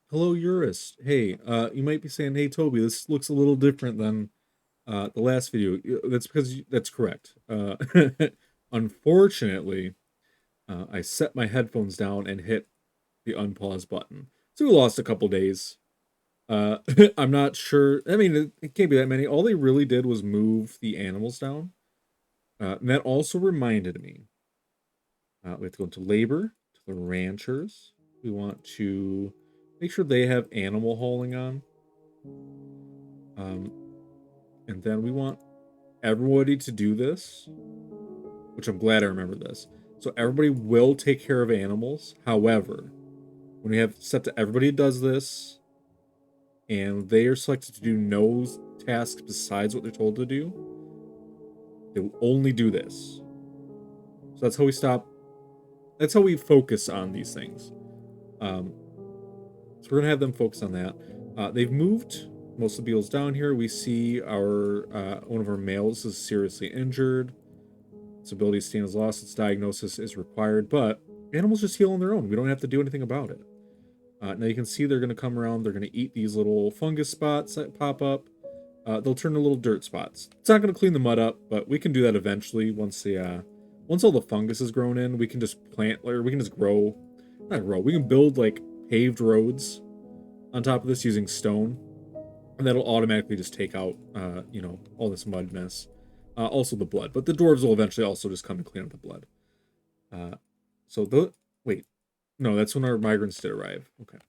Hello, Urist. Hey, you might be saying, "Hey, Toby, this looks a little different than the last video." That's because that's correct. Unfortunately, I set my headphones down and hit the unpause button, so we lost a couple days. Uh, I'm not sure. I mean, it can't be that many. All they really did was move the animals down. And that also reminded me we have to go into labor to the ranchers. We want to make sure they have animal hauling on. Um, and then we want everybody to do this, which I'm glad I remember this. So everybody will take care of animals. However, when we have set to everybody does this, and they are selected to do no tasks besides what they're told to do, they will only do this. So that's how we stop. That's how we focus on these things. Um, so we're gonna have them focus on that. They've moved most of the beetles down here. We see our one of our males is seriously injured. Its ability to stand is lost. Its diagnosis is required, but animals just heal on their own. We don't have to do anything about it. Now you can see they're going to come around. They're going to eat these little fungus spots that pop up. They'll turn to little dirt spots. It's not going to clean the mud up, but we can do that eventually once all the fungus is grown in. We can just plant, or we can just grow, not grow. We can build like paved roads on top of this using stone, and that'll automatically just take out, all this mud mess. Also the blood, but the dwarves will eventually also just come and clean up the blood. Uh, so the wait, no, that's when our migrants did arrive. Okay.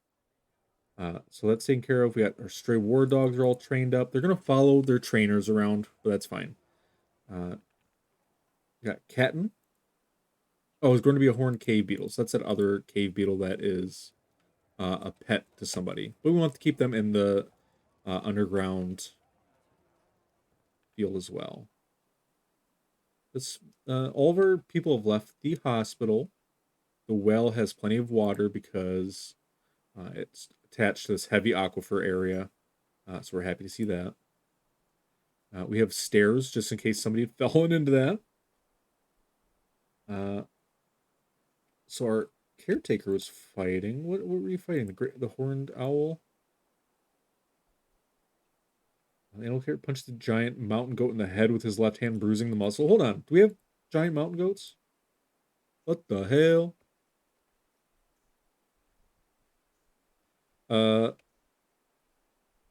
So that's taken care of. We got our stray war dogs are all trained up. They're gonna follow their trainers around, but that's fine. Uh, we got Catten. Oh, it's going to be a horned cave beetle. So that's that other cave beetle that is a pet to somebody. But we want to keep them in the underground field as well. This all of our people have left the hospital. The well has plenty of water because it's attached to this heavy aquifer area, so we're happy to see that. We have stairs just in case somebody had fallen into that. Uh, so our caretaker was fighting. What were you fighting? The horned owl. The animal caretaker punched the giant mountain goat in the head with his left hand, bruising the muscle. Hold on, do we have giant mountain goats? What the hell? Uh,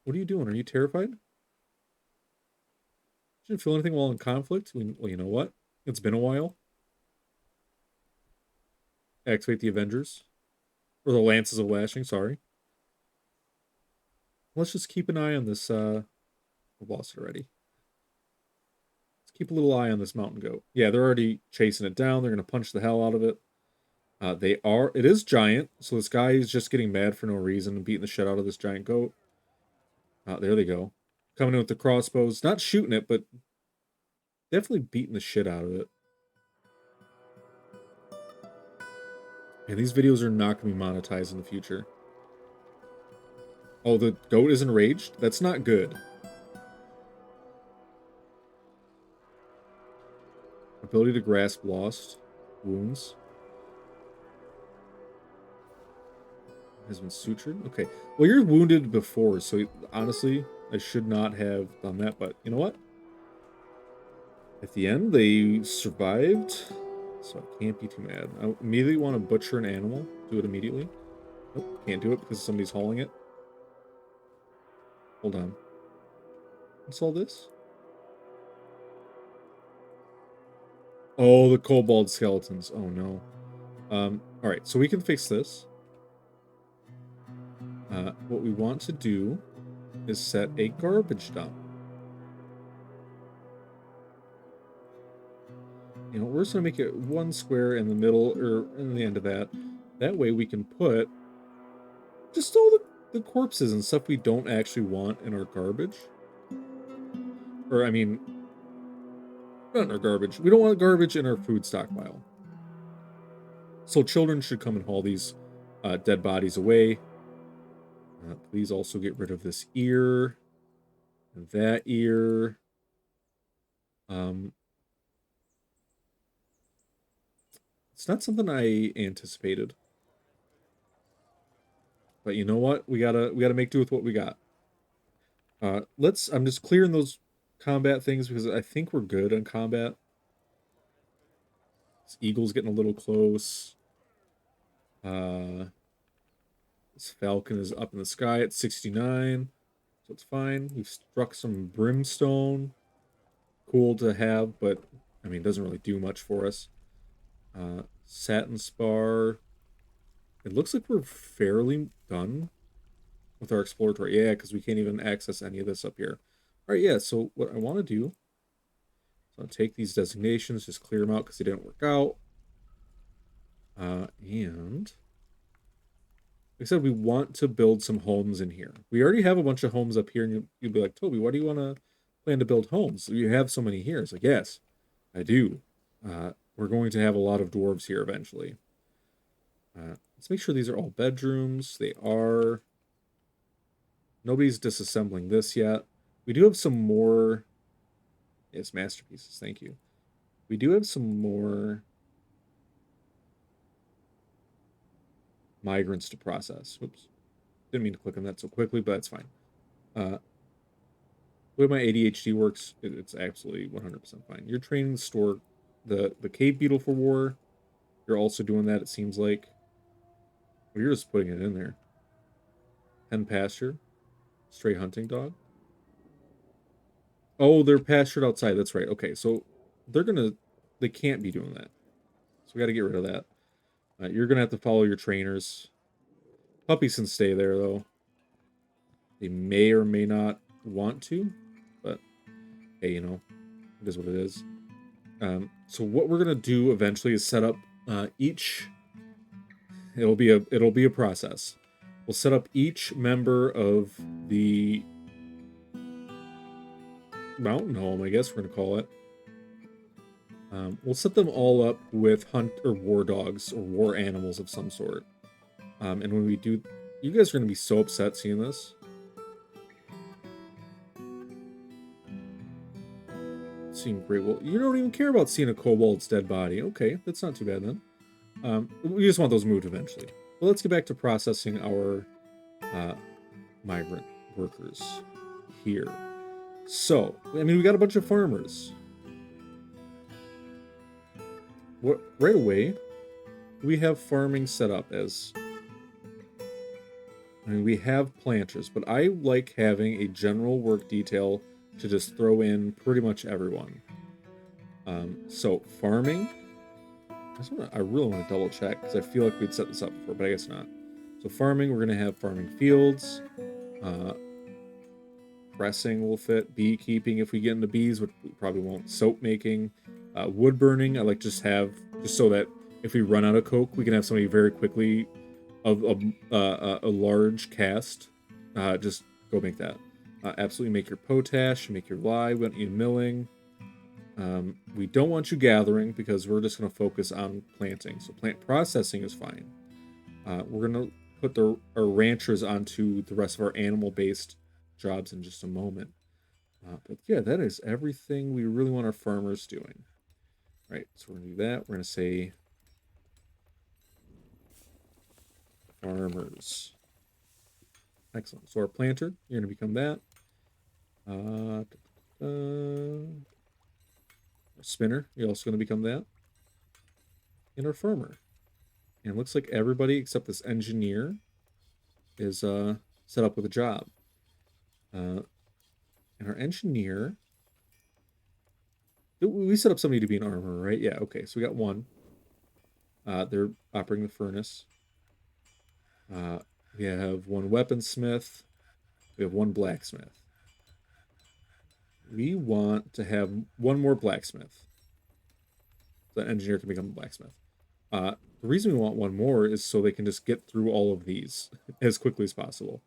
what are you doing? Are you terrified? Didn't feel anything while in conflict. Well, you know what? It's been a while. Activate the Avengers. Or the Lances of Lashing, sorry. Let's just keep an eye on this. I've lost it already. Let's keep a little eye on this mountain goat. Yeah, they're already chasing it down. They're going to punch the hell out of it. It is giant, so this guy is just getting mad for no reason and beating the shit out of this giant goat. There they go. Coming in with the crossbows. Not shooting it, but definitely beating the shit out of it. And these videos are not going to be monetized in the future. Oh, the goat is enraged? That's not good. Ability to grasp lost. Wounds. Has been sutured. Okay. Well, you're wounded before, so honestly, I should not have done that. But you know what? At the end, they survived, so I can't be too mad. I immediately want to butcher an animal. Do it immediately. Nope, can't do it because somebody's hauling it. Hold on. What's all this? Oh, the kobold skeletons. Oh no. All right, so we can fix this. What we want to do is set a garbage dump. You know, we're just gonna make it one square in the middle or in the end of that. That way we can put just all the corpses and stuff we don't actually want in our garbage. Or I mean, not in our garbage. We don't want garbage in our food stockpile. So children should come and haul these dead bodies away. Please also get rid of this ear and that ear. Um, it's not something I anticipated. But you know what? We gotta make do with what we got. I'm just clearing those combat things because I think we're good on combat. This eagle's getting a little close. This falcon is up in the sky at 69, so it's fine. We've struck some brimstone. Cool to have, but I mean, it doesn't really do much for us. Satin spar. It looks like we're fairly done with our exploratory. Yeah, because we can't even access any of this up here. All right, yeah, so what I want to do, so I'll take these designations, just clear them out because they didn't work out. And like I said, we want to build some homes in here. We already have a bunch of homes up here, and you'd be like, Toby, why do you want to plan to build homes? You have so many here. It's like, yes, I do. We're going to have a lot of dwarves here eventually. Let's make sure these are all bedrooms. They are. Nobody's disassembling this yet. We do have some more. Yes, masterpieces. Thank you. We do have some more migrants to process. Oops. Didn't mean to click on that so quickly, but that's fine. The way my ADHD works, it's absolutely 100% fine. You're training the store, the cave beetle for war. You're also doing that, it seems like. Well, you're just putting it in there. Hen pasture. Stray hunting dog. Oh, they're pastured outside. That's right. Okay, so they can't be doing that. So we got to get rid of that. You're gonna have to follow your trainers. Puppies can stay there though. They may or may not want to, but hey, you know, it is what it is. So what we're gonna do eventually is set up each. It'll be a process. We'll set up each member of the mountain home, I guess we're gonna call it. We'll set them all up with hunt or war dogs or war animals of some sort. And when we do, you guys are gonna be so upset seeing this. Seeing great. Well, you don't even care about seeing a kobold's dead body. Okay, that's not too bad then. We just want those moved eventually. But let's get back to processing our migrant workers here. So, I mean, we got a bunch of farmers. What right away? We have farming set up as. I mean, we have planters, but I like having a general work detail to just throw in pretty much everyone. So farming. I really want to double check because I feel like we'd set this up before, but I guess not. So farming, we're gonna have farming fields. Pressing will fit. Beekeeping, if we get into bees, which we probably won't. Soap making, wood burning. I like just so that if we run out of coke, we can have somebody very quickly of a large cast. Just go make that. Absolutely make your potash, make your lye. We don't need milling. We don't want you gathering because we're just going to focus on planting. So plant processing is fine. We're going to put our ranchers onto the rest of our animal-based jobs in just a moment. But yeah, that is everything we really want our farmers doing. Right, so we're going to do that. We're going to say farmers. Excellent. So our planter, you're going to become that. Our spinner, you're also going to become that. And our farmer. And it looks like everybody except this engineer is set up with a job. And our engineer, we set up somebody to be an armorer, right? Yeah, okay, so we got one. They're operating the furnace. We have one weaponsmith. We have one blacksmith. We want to have one more blacksmith. The engineer can become a blacksmith. The reason we want one more is so they can just get through all of these as quickly as possible.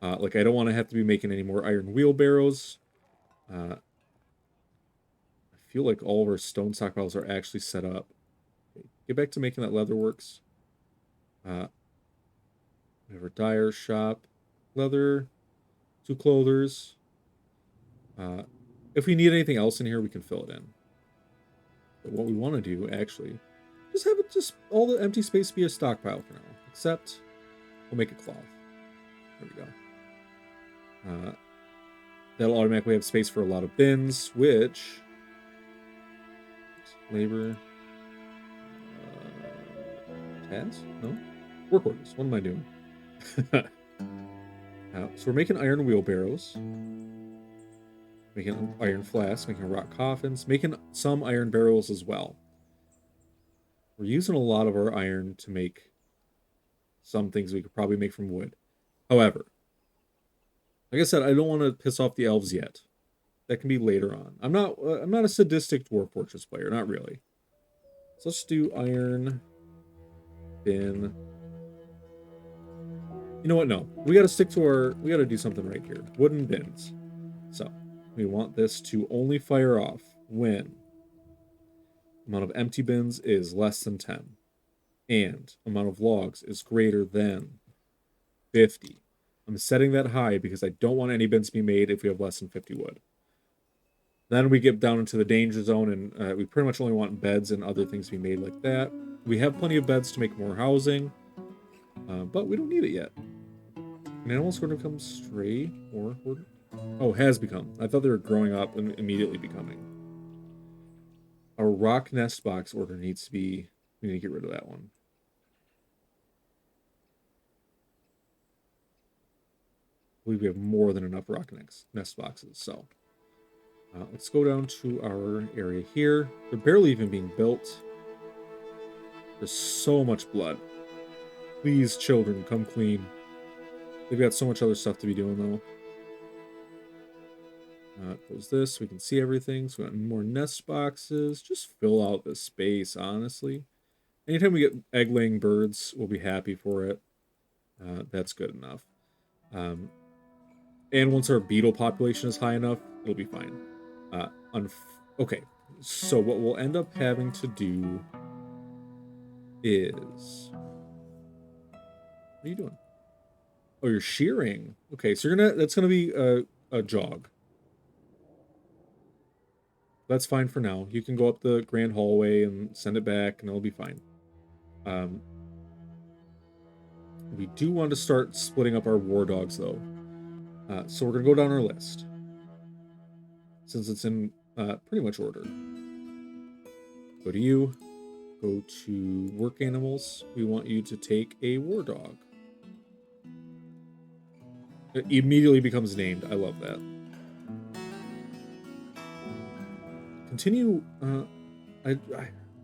Like, I don't want to have to be making any more iron wheelbarrows. I feel like all of our stone stockpiles are actually set up. Okay, get back to making that leatherworks. We have our dyer shop. Leather. 2 clothers. If we need anything else in here, we can fill it in. But what we want to do, actually, just have it all the empty space be a stockpile for now. Except, we'll make a cloth. There we go. That'll automatically have space for a lot of bins, which... Labor... Task? No? Work orders. What am I doing? So we're making iron wheelbarrows. Making iron flasks, making rock coffins, making some iron barrels as well. We're using a lot of our iron to make some things we could probably make from wood. However, like I said, I don't want to piss off the elves yet. That can be later on. I'm not a sadistic Dwarf Fortress player, not really. So let's do iron bin. You know what? No, we got to stick to our. We got to do something right here. Wooden bins. So we want this to only fire off when amount of empty bins is less than 10, and amount of logs is greater than 50. I'm setting that high because I don't want any bins to be made if we have less than 50 wood. Then we get down into the danger zone, and we pretty much only want beds and other things to be made like that. We have plenty of beds to make more housing, but we don't need it yet. An animal's going to become stray or oh, has become. I thought they were growing up and immediately becoming. Our rock nest box order needs to be... We need to get rid of that one. I believe we have more than enough rock nest boxes, so... let's go down to our area here. They're barely even being built. There's so much blood. Please, children, come clean. They've got so much other stuff to be doing, though. Close this. We can see everything. So we got more nest boxes. Just fill out the space, honestly. Anytime we get egg-laying birds, we'll be happy for it. That's good enough. And once our beetle population is high enough, it'll be fine. Okay, so what we'll end up having to do is... What are you doing? Oh, you're shearing. Okay, so that's gonna be a jog. That's fine for now. You can go up the grand hallway and send it back, and it'll be fine. We do want to start splitting up our war dogs, though. So we're gonna go down our list, since it's in pretty much order. Go to you. Go to work animals. We want you to take a war dog. It immediately becomes named. I love that. Continue. I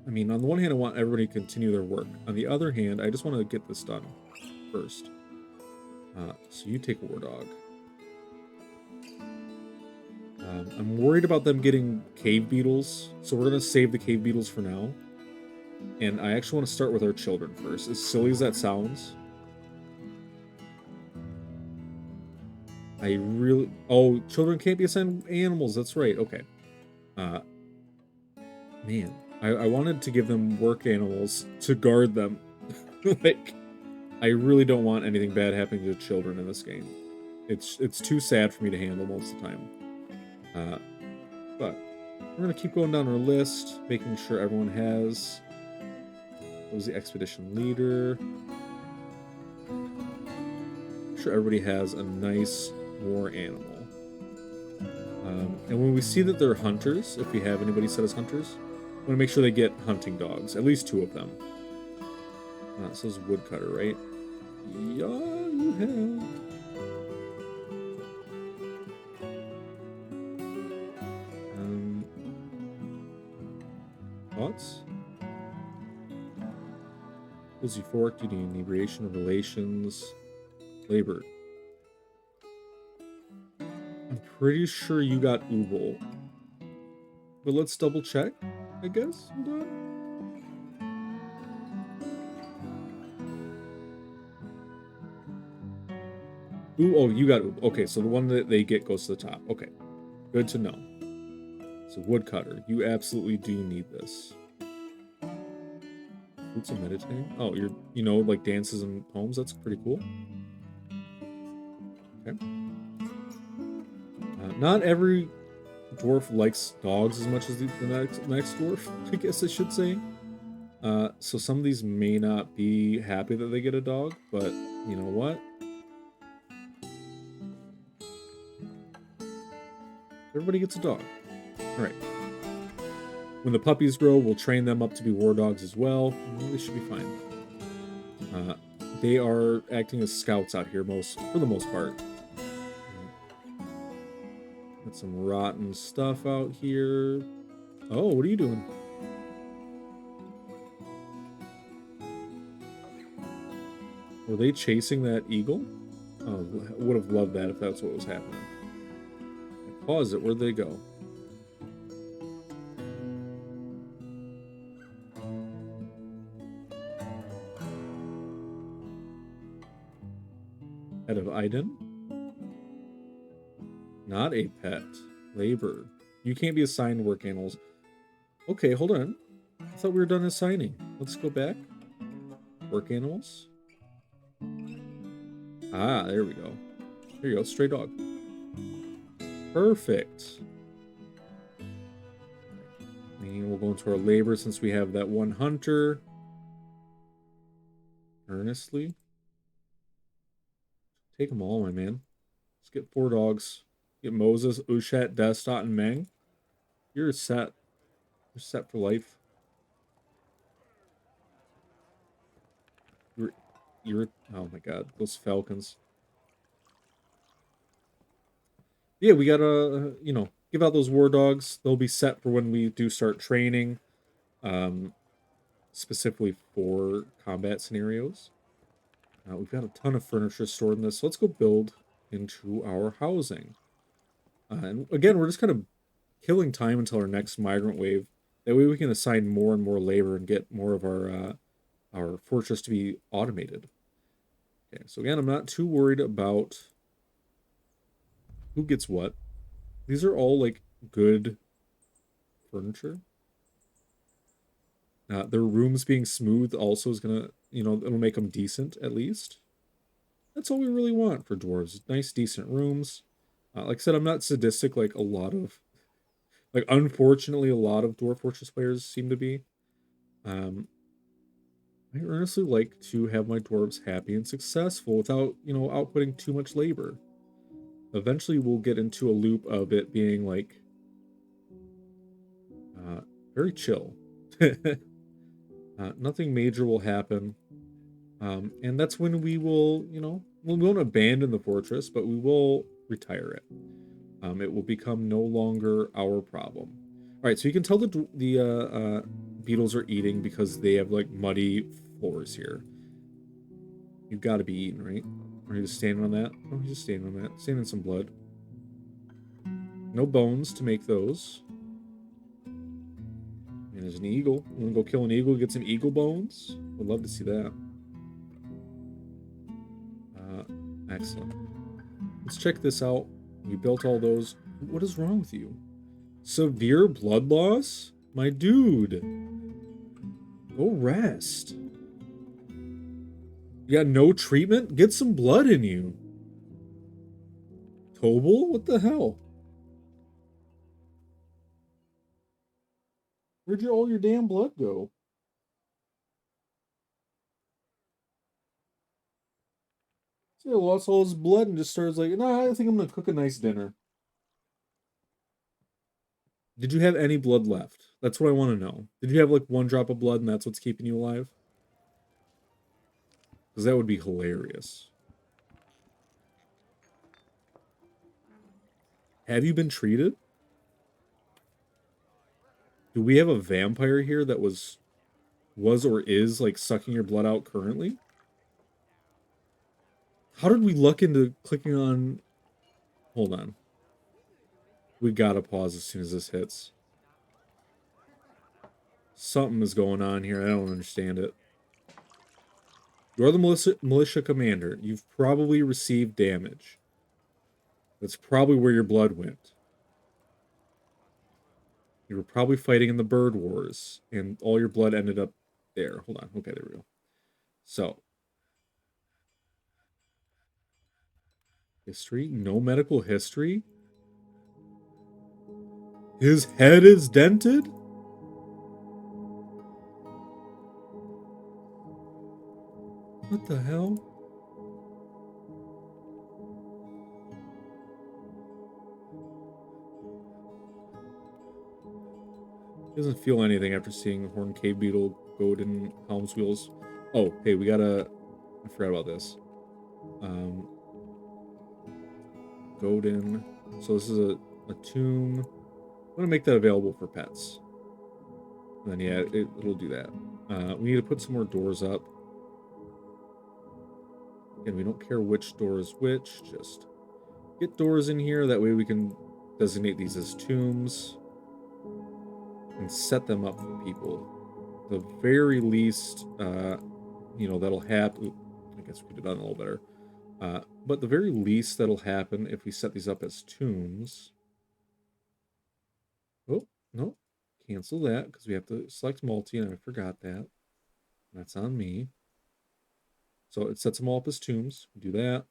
mean, on the one hand, I want everybody to continue their work. On the other hand, I just want to get this done first. So you take a war dog. I'm worried about them getting cave beetles, so we're going to save the cave beetles for now. And I actually want to start with our children first. As silly as that sounds. Oh, children can't be assigned animals. That's right. Okay. Man, I wanted to give them work animals to guard them. Like, I really don't want anything bad happening to children in this game. It's too sad for me to handle most of the time. But we're going to keep going down our list, making sure everyone has... What was the expedition leader? I'm sure everybody has a nice war animal. And when we see that they're hunters, if we have anybody set as hunters, I want to make sure they get hunting dogs, at least 2 of them. It says woodcutter, right? Yeah, you have. Thoughts? Was euphoric due to inebriation of relations? Labor. I'm pretty sure you got Ubel. But let's double check, I guess. Ooh, oh, you got Ubel. Okay, so the one that they get goes to the top. Okay, good to know. So woodcutter, you absolutely do need this. Fruits of meditating? Oh, like dances and poems? That's pretty cool. Okay. Not every dwarf likes dogs as much as the next dwarf, I guess I should say. So some of these may not be happy that they get a dog, but you know what? Everybody gets a dog. All right. When the puppies grow, we'll train them up to be war dogs as well. They should be fine. They are acting as scouts out here for the most part. Got some rotten stuff out here. Oh, what are you doing? Were they chasing that eagle? Oh, would have loved that if that's what was happening. I paused it. Where'd they go? Head of Iden? Not a pet. Labor. You can't be assigned work animals. Okay, hold on. I thought we were done assigning. Let's go back. Work animals. Ah, there we go. There you go. Stray dog. Perfect. And we'll go into our labor since we have that one hunter. Earnestly. Take them all, my man. Let's get 4 dogs. Get Moses, Ushat, Destot, and Meng. You're set. You're set for life. You're oh my god, those falcons. Yeah, we gotta, give out those war dogs. They'll be set for when we do start training, specifically for combat scenarios. We've got a ton of furniture stored in this, so let's go build into our housing. And again, we're just kind of killing time until our next migrant wave. That way we can assign more and more labor and get more of our fortress to be automated. Okay, so again, I'm not too worried about who gets what. These are all, like, good furniture. Their rooms being smooth also is gonna, it'll make them decent, at least. That's all we really want for dwarves. Nice, decent rooms. Like I said, I'm not sadistic like a lot of... Like, unfortunately, a lot of Dwarf Fortress players seem to be. I earnestly like to have my dwarves happy and successful without, outputting too much labor. Eventually, we'll get into a loop of it being, like, very chill. Nothing major will happen. And that's when we will, we won't abandon the fortress, but we will retire it. It will become no longer our problem. All right, so you can tell the beetles are eating because they have, like, muddy floors here. You've got to be eating, right? Or are you just standing on that? Oh, he's just standing on that. Standing in some blood. No bones to make those. And there's an eagle. You want to go kill an eagle, get some eagle bones? Would love to see that. Excellent. Let's check this out. You built all those. What is wrong with you? Severe blood loss? My dude. Go rest. You got no treatment? Get some blood in you. Tobal? What the hell? Where'd all your damn blood go? So he lost all his blood and just starts like, nah, I think I'm gonna cook a nice dinner. Did you have any blood left? That's what I want to know. Did you have, like, 1 drop of blood and that's what's keeping you alive? Because that would be hilarious. Have you been treated? Do we have a vampire here that was or is, like, sucking your blood out currently? How did we luck into clicking on... Hold on. We gotta pause as soon as this hits. Something is going on here. I don't understand it. You're the militia commander. You've probably received damage. That's probably where your blood went. You were probably fighting in the bird wars, and all your blood ended up there. Hold on. Okay, there we go. So, history? No medical history? His head is dented? What the hell? He doesn't feel anything after seeing Horned Cave Beetle, Godin, Helm's Wheels. Oh, hey, we gotta... I forgot about this. Godin. So this is a tomb. I'm gonna make that available for pets. And then yeah, it'll do that. We need to put some more doors up. And we don't care which door is which, just get doors in here. That way we can designate these as tombs and set them up for people. The very least, you know, that'll happen. I guess we could have done a little better. But the very least that'll happen if we set these up as tombs. Oh, no. Cancel that because we have to select multi, and I forgot that. That's on me. So it sets them all up as tombs. Do that.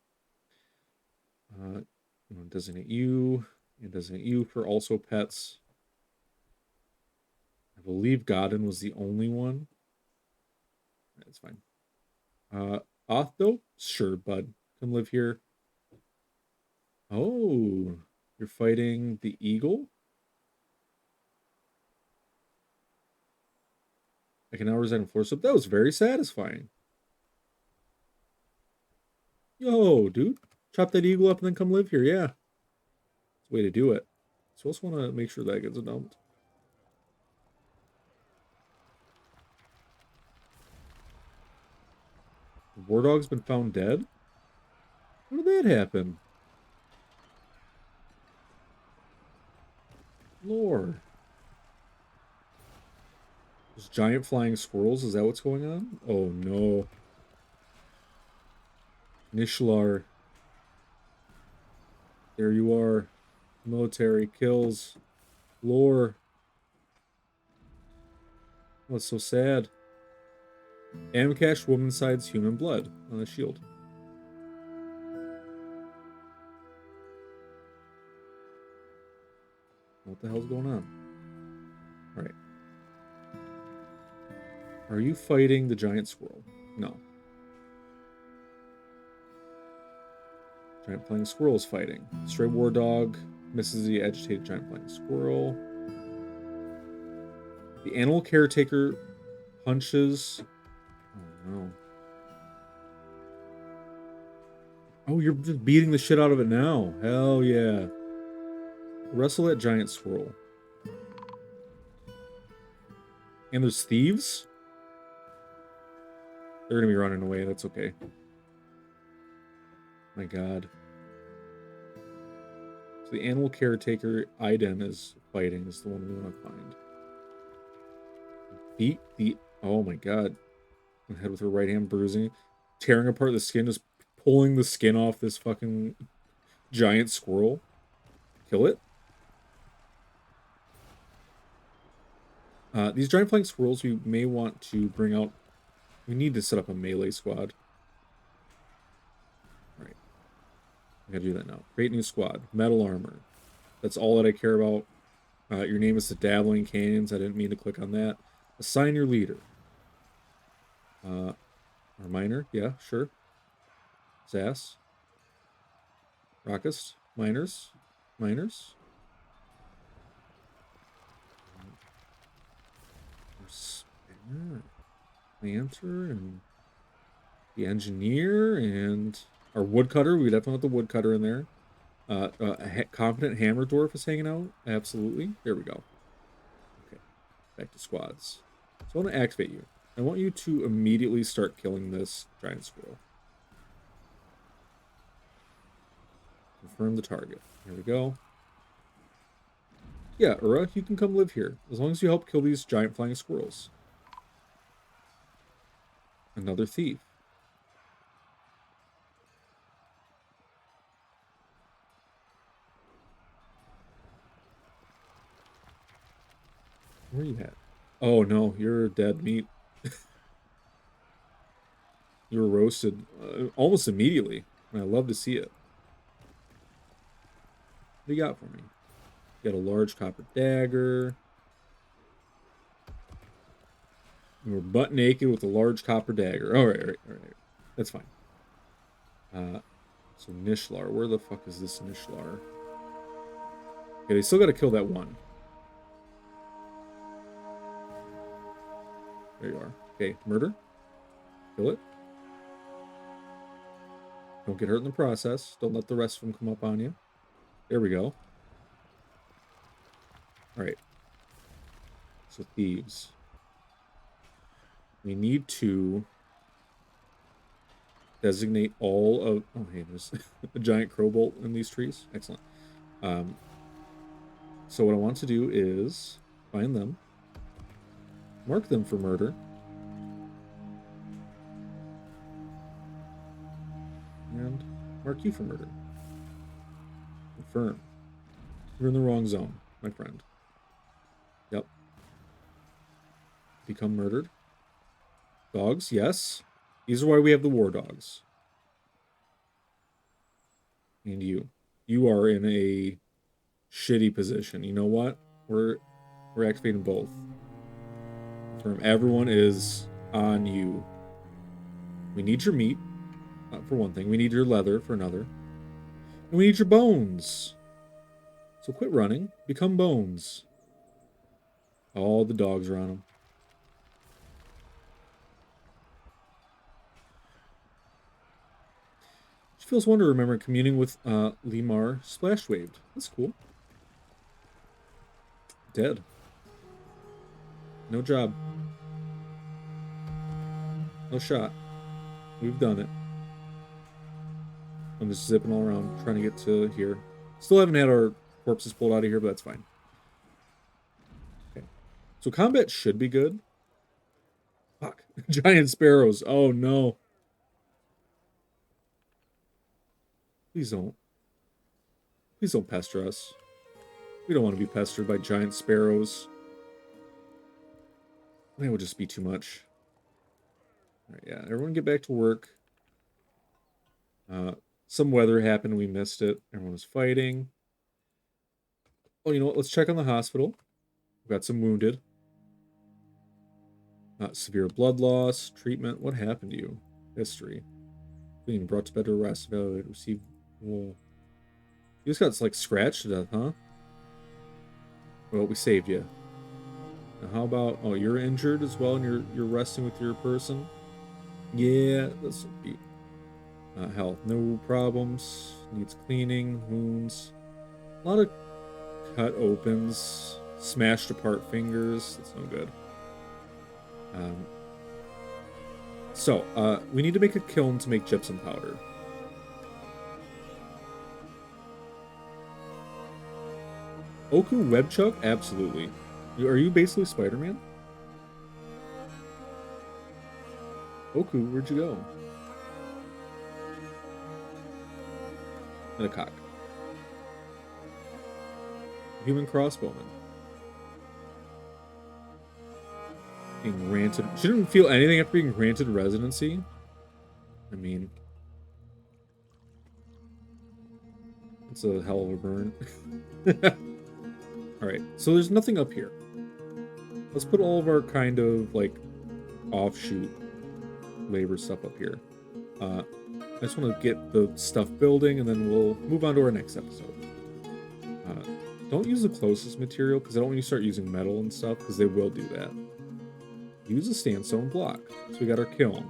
Designate you and designate you for also pets. I believe Godin was the only one. That's fine. Oth, sure, bud. Come live here. Oh, you're fighting the eagle? I can now reside in floor soap. That was very satisfying. Yo, dude. Chop that eagle up and then come live here. Yeah. It's a way to do it. So I also want to make sure that gets dumped. The war dog's been found dead? How did that happen? Lore. There's giant flying squirrels. Is that what's going on? Oh no. Nishlar. There you are. Military kills. Lore. What's so sad? Amcash woman sides human blood on the shield. What the hell's going on? Alright. Are you fighting the giant squirrel? No. Giant flying squirrel is fighting. Stray war dog misses the agitated giant flying squirrel. The animal caretaker punches. Oh no. Oh, you're just beating the shit out of it now. Hell yeah. Wrestle that giant squirrel. And there's thieves? They're gonna be running away. That's okay. My god. So the animal caretaker Iden is fighting is the one we want to find. Beat the... Oh my god. Head with her right hand bruising. Tearing apart the skin. Just pulling the skin off this fucking giant squirrel. Kill it. These giant flying squirrels we may want to bring out. We need to set up a melee squad. Alright. I gotta do that now. Create new squad. Metal armor. That's all that I care about. Your name is the Dabbling Canyons. I didn't mean to click on that. Assign your leader. Or miner. Yeah, sure. Sass. Rockist. Miners. Miners. Spinner. Planter and the engineer and our woodcutter. We definitely have the woodcutter in there. Competent hammer dwarf is hanging out. Absolutely. There we go. Okay. Back to squads. So I want to activate you. I want you to immediately start killing this giant squirrel. Confirm the target. Here we go. Yeah, Ura, you can come live here. As long as you help kill these giant flying squirrels. Another thief. Where are you at? Oh no, you're dead meat. You were roasted almost immediately. And I love to see it. What do you got for me? You got a large copper dagger. You were butt naked with a large copper dagger. All right. That's fine. So Nishlar. Where the fuck is this Nishlar? Okay, they still got to kill that one. There you are. Okay, murder. Kill it. Don't get hurt in the process. Don't let the rest of them come up on you. There we go. All right. So thieves. We need to designate all of... Oh, hey, there's a giant crow bolt in these trees. Excellent. So what I want to do is find them, mark them for murder, and mark you for murder. Confirm. You're in the wrong zone, my friend. Yep. Become murdered. Dogs, yes. These are why we have the war dogs. And you. You are in a shitty position. You know what? We're activating both. Confirm. Everyone is on you. We need your meat, for one thing. We need your leather for another. And we need your bones. So quit running. Become bones. All the dogs are on them. She feels one to remember communing with Limar splash waved. That's cool. Dead. No job. No shot. We've done it. I'm just zipping all around, trying to get to here. Still haven't had our corpses pulled out of here, but that's fine. Okay. So combat should be good. Fuck. Giant sparrows. Oh, no. Please don't. Please don't pester us. We don't want to be pestered by giant sparrows. That would just be too much. All right, yeah, everyone get back to work. Some weather happened. We missed it. Everyone was fighting. Oh, you know what? Let's check on the hospital. We've got some wounded. Severe blood loss. Treatment. What happened to you? History. Being brought to bed to rest. Evaluated. Received. Whoa. You just got, like, scratched to death, huh? Well, we saved you. Now, how about... Oh, you're injured as well, and you're resting with your person? Yeah, that's so cute. Health. No problems. Needs cleaning. Wounds. A lot of cut opens. Smashed apart fingers. That's no good. So, we need to make a kiln to make gypsum powder. Oku Webchuck? Absolutely. Are you basically Spider-Man? Oku, where'd you go? And a cock. Human crossbowman. Being granted... She didn't feel anything after being granted residency. I mean... It's a hell of a burn. Alright, so there's nothing up here. Let's put all of our kind of, like, offshoot labor stuff up here. I just want to get the stuff building, and then we'll move on to our next episode. Don't use the closest material, because I don't want you to start using metal and stuff, because they will do that. Use a sandstone block. So we got our kiln.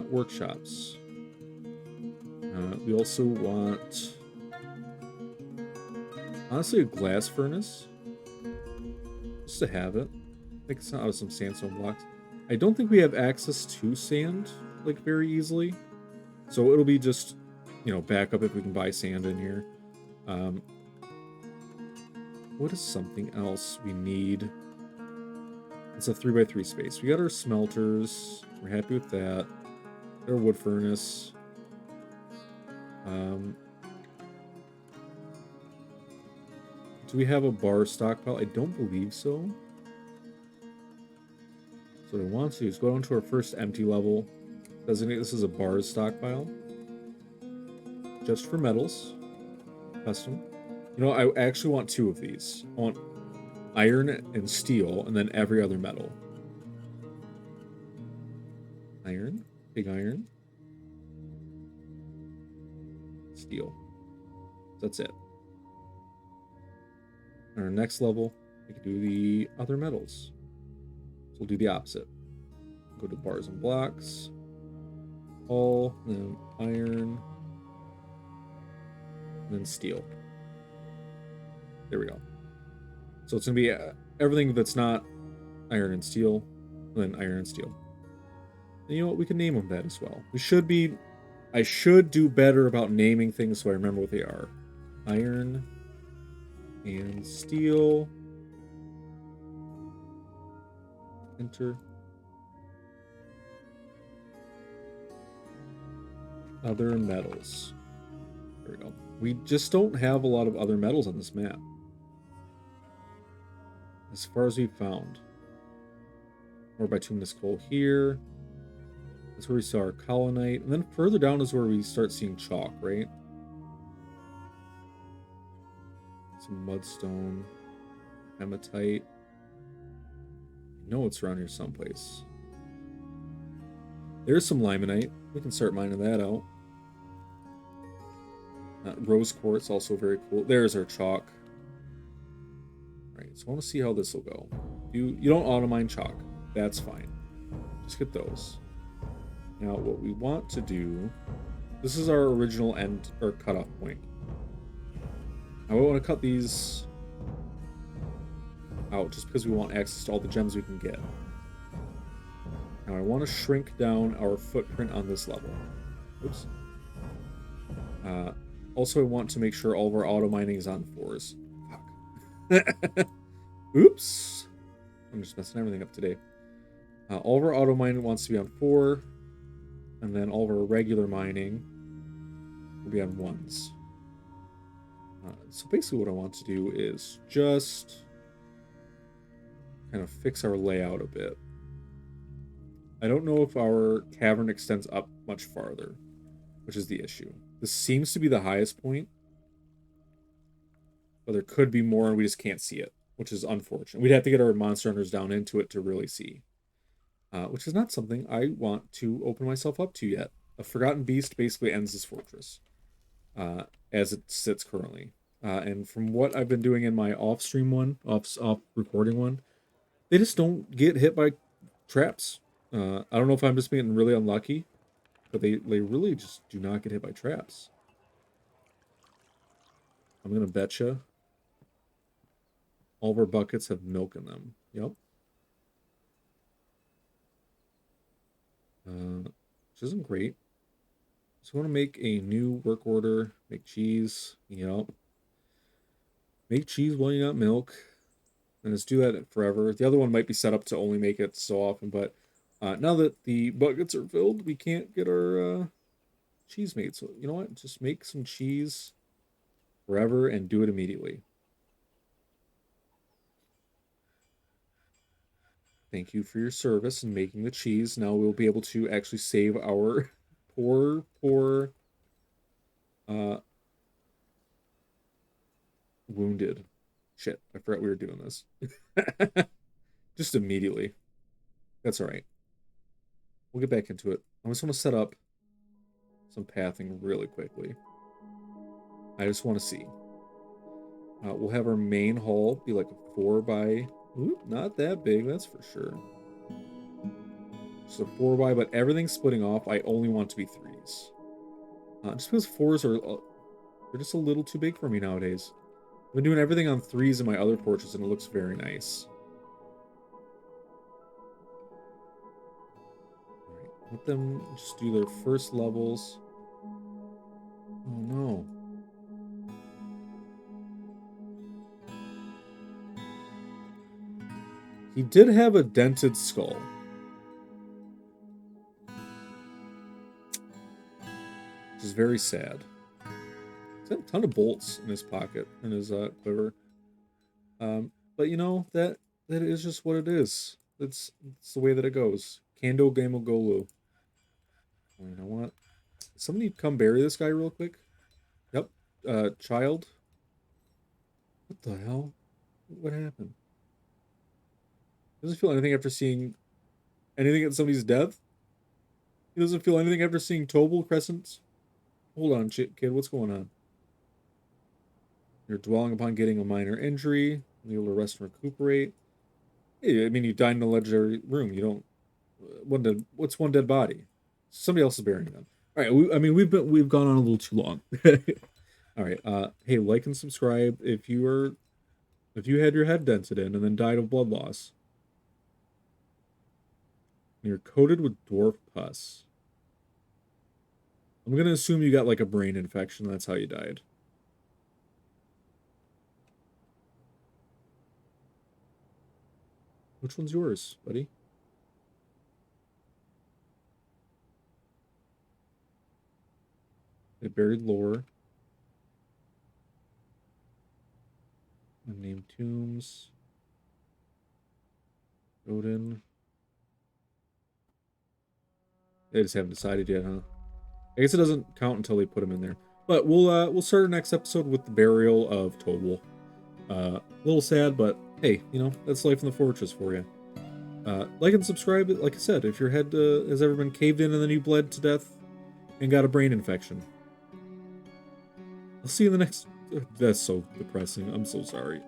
Workshops. We also want... Honestly, a glass furnace. Just to have it. Make it out of some sandstone blocks. I don't think we have access to sand, like, very easily. So it'll be just, you know, backup if we can buy sand in here. What is something else we need? It's a 3x3 space. We got our smelters. We're happy with that. Our wood furnace. Do we have a bar stockpile? I don't believe so. So what I want to do is go down to our first empty level. Designate this as a bar stockpile. Just for metals. Custom. You know, I actually want two of these. I want iron and steel, and then every other metal. Iron. Big iron. Steel. That's it. On our next level, we can do the other metals. So we'll do the opposite. Go to bars and blocks. All, then iron, and then steel. There we go. So it's going to be everything that's not iron and steel, and then iron and steel. And you know what? We can name them that as well. I should do better about naming things so I remember what they are. Iron and steel. Enter. Other metals. There we go. We just don't have a lot of other metals on this map. As far as we've found. More bituminous coal here. That's where we saw our colonite. And then further down is where we start seeing chalk, right? Some mudstone. Hematite. I know it's around here someplace. There's some limonite. We can start mining that out. Rose quartz, also very cool. There's our chalk. Alright, so I want to see how this will go. You don't auto mine chalk. That's fine. Just get those. Now, what we want to do... This is our original end, or cutoff point. Now, we want to cut these out just because we want access to all the gems we can get. Now, I want to shrink down our footprint on this level. Oops. Also, I want to make sure all of our auto mining is on 4s. Fuck. Oops. I'm just messing everything up today. All of our auto mining wants to be on 4. And then all of our regular mining will be on 1s. So basically what I want to do is just kind of fix our layout a bit. I don't know if our cavern extends up much farther, which is the issue. This seems to be the highest point, but there could be more and we just can't see it, which is unfortunate. We'd have to get our monster hunters down into it to really see, which is not something I want to open myself up to yet. A Forgotten Beast basically ends this fortress as it sits currently. And from what I've been doing in my off-stream one, off recording one, they just don't get hit by traps. I don't know if I'm just being really unlucky, but they really just do not get hit by traps. I'm going to betcha all of our buckets have milk in them. Yep. Which isn't great. So I want to make a new work order. Make cheese. Yep. Make cheese while you got milk. And just do that forever. The other one might be set up to only make it so often, but now that the buckets are filled, we can't get our cheese made. So you know what? Just make some cheese forever and do it immediately. Thank you for your service in making the cheese. Now we'll be able to actually save our poor wounded. Shit, I forgot we were doing this. Just immediately. That's all right. We'll get back into it. I just want to set up some pathing really quickly. I just want to see. We'll have our main hall be like a 4 by... Ooh, not that big, that's for sure. Just a 4 by, but everything's splitting off. I only want to be 3s. Just because 4s are... they're just a little too big for me nowadays. I've been doing everything on 3s in my other portraits, and it looks very nice. Alright, let them just do their first levels. Oh no. He did have a dented skull. Which is very sad. He's got a ton of bolts in his pocket, in his quiver. But you know, that is just what it is. It's the way that it goes. Kando Gamogolu. You know what? Somebody come bury this guy real quick. Yep. Child. What the hell? What happened? Doesn't feel anything after seeing anything at somebody's death. He doesn't feel anything after seeing Tobal Crescents. Hold on, kid. What's going on? You're dwelling upon getting a minor injury. You'll rest and recuperate. Yeah, I mean, you died in a legendary room. You don't. What's one dead body? Somebody else is burying them. All right. We've gone on a little too long. All right. Hey, like and subscribe if you had your head dented in and then died of blood loss. And you're coated with dwarf pus. I'm gonna assume you got like a brain infection. That's how you died. Which one's yours, buddy? They buried lore. Unnamed tombs. Odin. They just haven't decided yet, huh? I guess it doesn't count until they put him in there. But we'll start our next episode with the burial of Tobal. A little sad, but hey, that's life in the fortress for you. Like and subscribe. Like I said, if your head has ever been caved in and then you bled to death and got a brain infection. I'll see you in the next. That's so depressing. I'm so sorry.